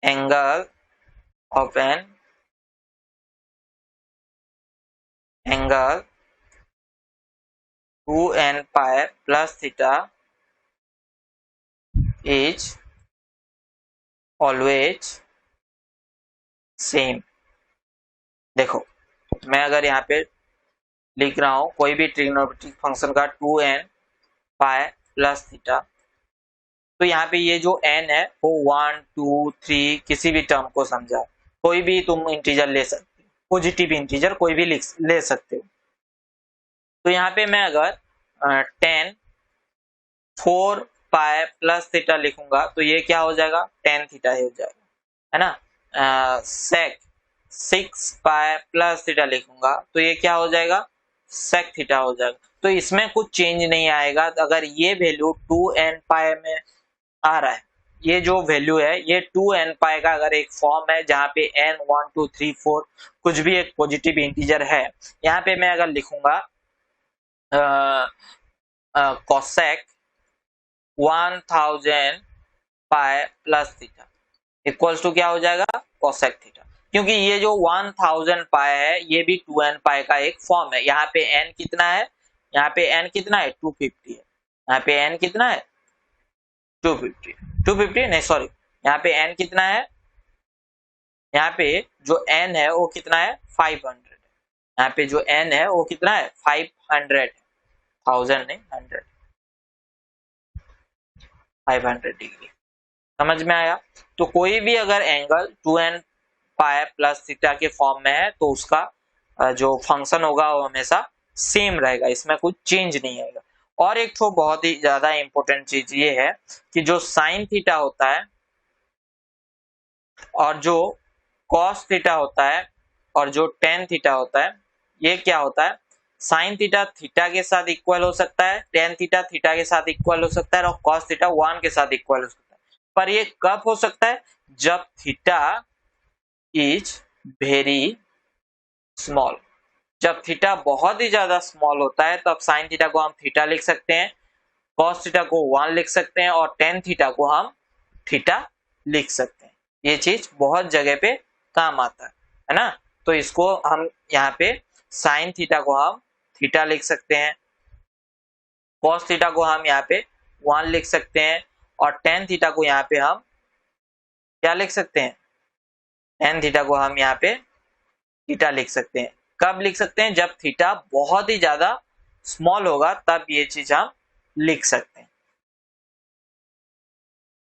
angle of an angle 2n pi plus theta is always same। देखो मैं अगर यहाँ पे लिख रहा हूं कोई भी ट्रिग्नोमेट्रिक फंक्शन का 2n पाई प्लस थीटा, तो यहाँ पे ये जो n है वो 1 2 3 किसी भी टर्म को समझा, कोई भी तुम इंटीजर ले सकते हो, पॉजिटिव इंटीजर कोई भी ले सकते हो। तो यहाँ पे मैं अगर 10 4 पाई प्लस थीटा लिखूंगा तो ये क्या हो जाएगा, टेन थीटा हो जाएगा, है ना। सेक 6 पाई प्लस थीटा लिखूंगा तो ये क्या हो जाएगा, सेक थीटा हो जाएगा। तो इसमें कुछ चेंज नहीं आएगा। अगर ये वैल्यू 2n पाई में आ रहा है, ये जो वैल्यू है ये 2n पाई का अगर एक फॉर्म है जहां पे n 1 2 3 4 कुछ भी एक पॉजिटिव इंटीजर है, यहाँ पे मैं अगर लिखूंगा cosec 1000 pi plus theta equals to क्या हो जाएगा, कोसेक थीटा। क्योंकि ये जो 1000 पाई है ये भी 2n पाई का एक फॉर्म है। यहाँ पे n कितना है, यहाँ पे n कितना है 250 है, यहाँ पे n कितना है 250 नहीं सॉरी, यहाँ पे n कितना है, यहाँ पे जो n है वो कितना है 500 है, यहाँ पे जो n है वो कितना है 500 है, 1000 नहीं 100, 500 डिग्री। समझ में आया। तो कोई भी अगर एंगल 2n पाई प्लस थीटा के फॉर्म में है तो उसका जो फंक्शन होगा वो हमेशा सेम रहेगा, इसमें कुछ चेंज नहीं आएगा। और एक तो बहुत ही ज्यादा इंपॉर्टेंट चीज ये है कि जो साइन थीटा होता है और जो कॉस थीटा होता है और जो टेन थीटा होता है, ये क्या होता है, साइन थीटा थीटा के साथ इक्वल हो सकता है, टेन थीटा थीटा के साथ इक्वल हो सकता है और कॉस थीटा 1 के साथ इक्वल हो सकता है। पर ये कब हो सकता है, जब थीटा इज वेरी स्मॉल। जब थीटा बहुत ही ज्यादा स्मॉल होता है तब साइन थीटा को हम थीटा लिख सकते हैं, कॉस थीटा को 1 लिख सकते हैं और टेन थीटा को हम थीटा लिख सकते हैं। ये चीज बहुत जगह पे काम आता है ना। तो इसको हम यहाँ पे साइन थीटा को हम थीटा लिख सकते हैं, कॉस थीटा को हम यहाँ पे 1 लिख सकते हैं और टेन थीटा को यहाँ पे हम क्या लिख सकते हैं, tan थीटा को हम यहाँ पे थीटा लिख सकते हैं। कब लिख सकते हैं, जब थीटा बहुत ही ज्यादा स्मॉल होगा तब ये चीज हम लिख सकते हैं।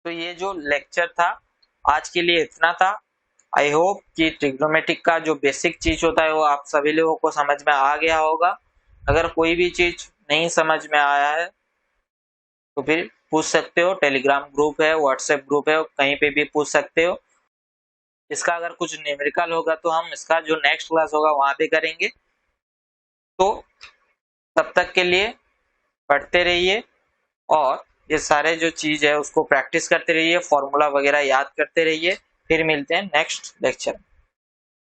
तो ये जो लेक्चर था आज के लिए इतना था। आई होप कि ट्रिग्नोमेट्रिक का जो बेसिक चीज होता है वो आप सभी लोगों को समझ में आ गया होगा। अगर कोई भी चीज नहीं समझ में आया है तो फिर पूछ सकते हो, टेलीग्राम ग्रुप है, व्हाट्सएप ग्रुप है, कहीं पे भी पूछ सकते हो। इसका अगर कुछ न्यूमेरिकल होगा तो हम इसका जो नेक्स्ट क्लास होगा वहां पे करेंगे। तो तब तक के लिए पढ़ते रहिए और ये सारे जो चीज है उसको प्रैक्टिस करते रहिए, फॉर्मूला वगैरह याद करते रहिए। फिर मिलते हैं नेक्स्ट लेक्चर।